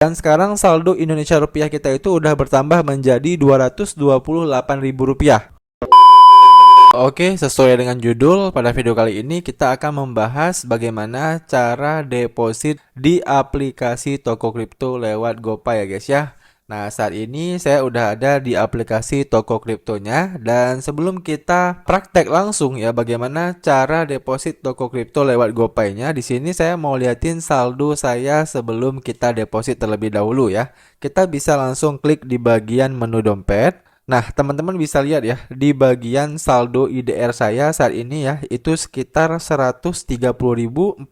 Dan sekarang saldo Indonesia rupiah kita itu udah bertambah menjadi Rp228.000. Oke, sesuai dengan judul, pada video kali ini kita akan membahas bagaimana cara deposit di aplikasi toko kripto lewat GoPay ya guys ya. Nah, saat ini saya udah ada di aplikasi toko kriptonya, dan sebelum kita praktek langsung ya bagaimana cara deposit toko kripto lewat GoPay-nya, di sini saya mau liatin saldo saya sebelum kita deposit terlebih dahulu ya. Kita bisa langsung klik di bagian menu dompet. Nah, teman-teman bisa lihat ya, di bagian saldo IDR saya saat ini ya, itu sekitar Rp130.432.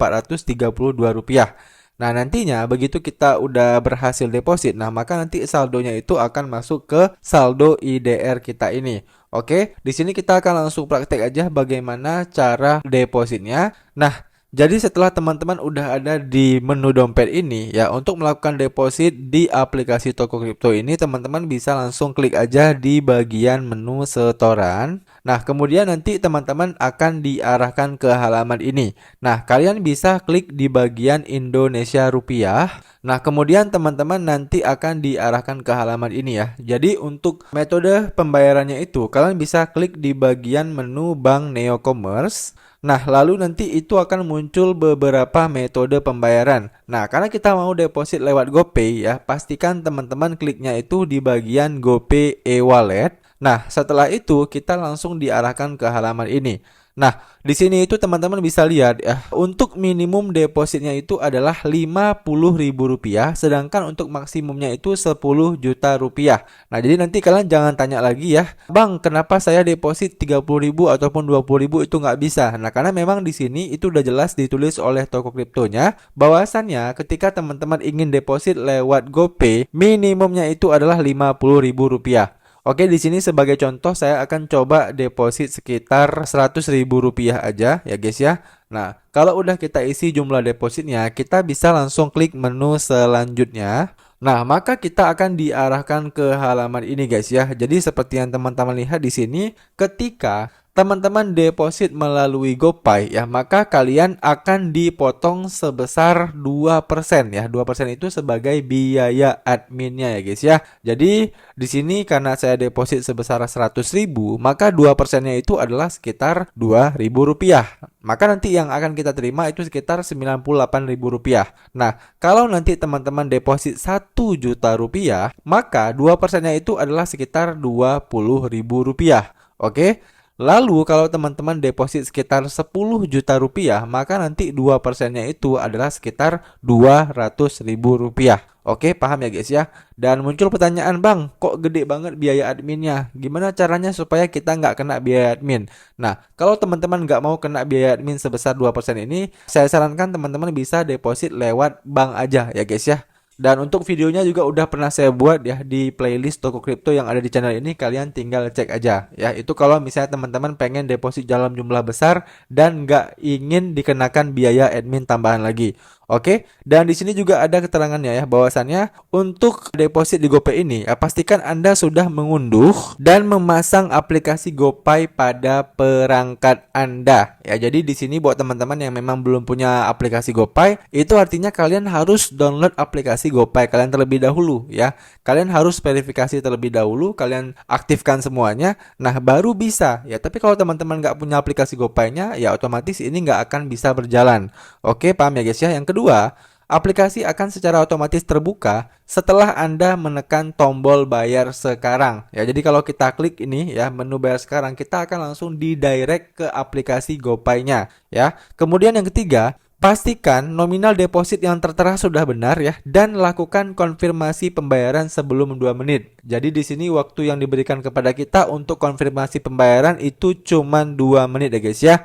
Nah, nantinya begitu kita udah berhasil deposit, nah maka nanti saldonya itu akan masuk ke saldo IDR kita ini. Oke, di sini kita akan langsung praktek aja bagaimana cara depositnya. Nah, jadi setelah teman-teman udah ada di menu dompet ini ya, untuk melakukan deposit di aplikasi toko kripto ini, teman-teman bisa langsung klik aja di bagian menu setoran. Nah, kemudian nanti teman-teman akan diarahkan ke halaman ini. Nah, kalian bisa klik di bagian Indonesia Rupiah. Nah, kemudian teman-teman nanti akan diarahkan ke halaman ini ya. Jadi untuk metode pembayarannya itu, kalian bisa klik di bagian menu Bank Neo Commerce. Nah, lalu nanti itu akan muncul beberapa metode pembayaran. Nah, karena kita mau deposit lewat GoPay ya, pastikan teman-teman kliknya itu di bagian GoPay e-wallet. Nah, setelah itu kita langsung diarahkan ke halaman ini. Nah, di sini itu teman-teman bisa lihat ya, untuk minimum depositnya itu adalah Rp50.000, sedangkan untuk maksimumnya itu Rp10 juta. Nah, jadi nanti kalian jangan tanya lagi ya, Bang, kenapa saya deposit 30.000 ataupun 20.000 itu nggak bisa? Nah, karena memang di sini itu udah jelas ditulis oleh toko kriptonya, bahwasannya ketika teman-teman ingin deposit lewat GoPay, minimumnya itu adalah Rp50.000. Oke, di sini sebagai contoh saya akan coba deposit sekitar Rp100.000 aja ya guys ya. Nah, kalau udah kita isi jumlah depositnya, kita bisa langsung klik menu selanjutnya. Nah, maka kita akan diarahkan ke halaman ini guys ya. Jadi seperti yang teman-teman lihat di sini, ketika teman-teman deposit melalui GoPay ya, maka kalian akan dipotong sebesar 2% ya. 2% itu sebagai biaya adminnya ya guys ya. Jadi di sini karena saya deposit sebesar 100.000, maka 2%-nya itu adalah sekitar Rp2.000. Maka nanti yang akan kita terima itu sekitar Rp98.000. Nah, kalau nanti teman-teman deposit Rp1 juta, maka 2%-nya itu adalah sekitar Rp20.000. Oke. Lalu kalau teman-teman deposit sekitar Rp10 juta, maka nanti 2%-nya itu adalah sekitar Rp200.000. Oke, paham ya guys ya? Dan muncul pertanyaan, Bang, kok gede banget biaya adminnya? Gimana caranya supaya kita nggak kena biaya admin? Nah, kalau teman-teman nggak mau kena biaya admin sebesar 2% ini, saya sarankan teman-teman bisa deposit lewat bank aja ya guys ya. Dan untuk videonya juga udah pernah saya buat ya di playlist toko kripto yang ada di channel ini, kalian tinggal cek aja ya. Itu kalau misalnya teman-teman pengen deposit dalam jumlah besar dan nggak ingin dikenakan biaya admin tambahan lagi. Oke, dan di sini juga ada keterangannya ya, bahwasannya untuk deposit di GoPay ini ya, pastikan Anda sudah mengunduh dan memasang aplikasi GoPay pada perangkat Anda. Ya, jadi di sini buat teman-teman yang memang belum punya aplikasi GoPay, itu artinya kalian harus download aplikasi GoPay kalian terlebih dahulu ya. Kalian harus verifikasi terlebih dahulu, kalian aktifkan semuanya, nah baru bisa ya. Tapi kalau teman-teman nggak punya aplikasi GoPay-nya, ya otomatis ini nggak akan bisa berjalan. Oke, paham ya guys ya? Yang kedua, aplikasi akan secara otomatis terbuka setelah Anda menekan tombol bayar sekarang. Ya, jadi kalau kita klik ini ya, menu bayar sekarang, kita akan langsung didirect ke aplikasi GoPay-nya ya. Kemudian yang ketiga, pastikan nominal deposit yang tertera sudah benar ya, dan lakukan konfirmasi pembayaran sebelum 2 menit. Jadi di sini waktu yang diberikan kepada kita untuk konfirmasi pembayaran itu cuma 2 menit ya guys ya.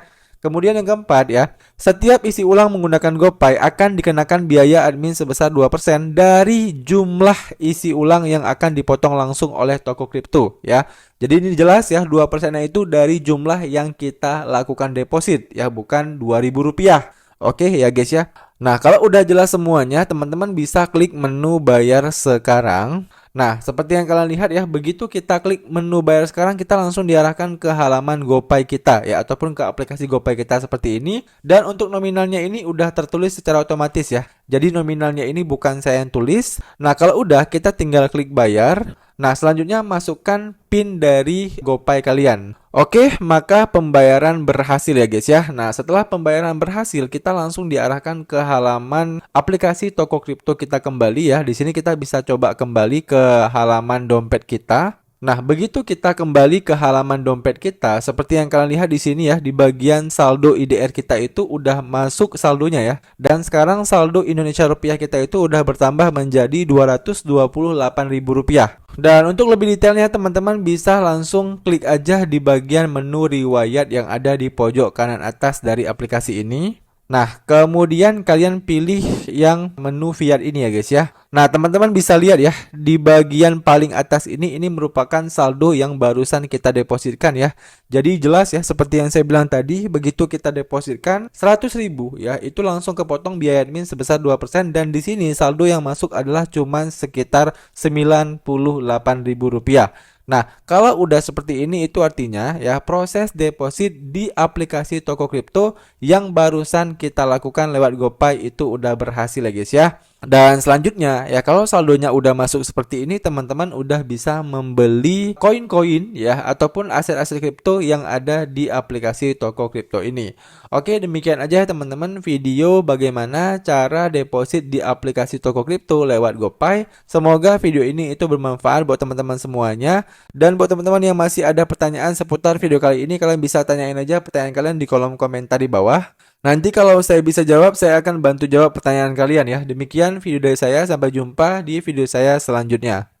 Kemudian yang keempat ya, setiap isi ulang menggunakan GoPay akan dikenakan biaya admin sebesar 2% dari jumlah isi ulang yang akan dipotong langsung oleh toko kripto ya. Jadi ini jelas ya, 2%-nya itu dari jumlah yang kita lakukan deposit ya, bukan Rp2.000. Oke ya guys ya. Nah, kalau udah jelas semuanya, teman-teman bisa klik menu bayar sekarang. Nah, seperti yang kalian lihat ya, begitu kita klik menu bayar sekarang, kita langsung diarahkan ke halaman GoPay kita ya, ataupun ke aplikasi GoPay kita seperti ini. Dan untuk nominalnya ini udah tertulis secara otomatis ya. Jadi nominalnya ini bukan saya yang tulis. Nah, kalau udah kita tinggal klik bayar. Nah, selanjutnya masukkan PIN dari GoPay kalian. Oke, maka pembayaran berhasil ya guys ya. Nah, setelah pembayaran berhasil, kita langsung diarahkan ke halaman aplikasi toko kripto kita kembali ya. Di sini kita bisa coba kembali ke halaman dompet kita. Nah, begitu kita kembali ke halaman dompet kita, seperti yang kalian lihat di sini ya, di bagian saldo IDR kita itu udah masuk saldonya ya. Dan sekarang saldo Indonesia rupiah kita itu udah bertambah menjadi Rp228.000. Dan untuk lebih detailnya teman-teman bisa langsung klik aja di bagian menu riwayat yang ada di pojok kanan atas dari aplikasi ini. Nah, kemudian kalian pilih yang menu fiat ini ya guys ya. Nah, teman-teman bisa lihat ya, di bagian paling atas ini merupakan saldo yang barusan kita depositkan ya. Jadi jelas ya, seperti yang saya bilang tadi, begitu kita depositkan 100.000 ya, itu langsung kepotong biaya admin sebesar 2% dan di sini saldo yang masuk adalah cuman sekitar Rp98.000. Nah, kalau udah seperti ini itu artinya ya proses deposit di aplikasi toko kripto yang barusan kita lakukan lewat GoPay itu udah berhasil ya guys ya. Dan selanjutnya ya kalau saldonya udah masuk seperti ini teman-teman udah bisa membeli koin-koin ya ataupun aset-aset kripto yang ada di aplikasi toko kripto ini. Oke, demikian aja teman-teman video bagaimana cara deposit di aplikasi toko kripto lewat GoPay. Semoga video ini itu bermanfaat buat teman-teman semuanya. Dan buat teman-teman yang masih ada pertanyaan seputar video kali ini, kalian bisa tanyain aja pertanyaan kalian di kolom komentar di bawah. Nanti kalau saya bisa jawab, saya akan bantu jawab pertanyaan kalian ya. Demikian video dari saya, sampai jumpa di video saya selanjutnya.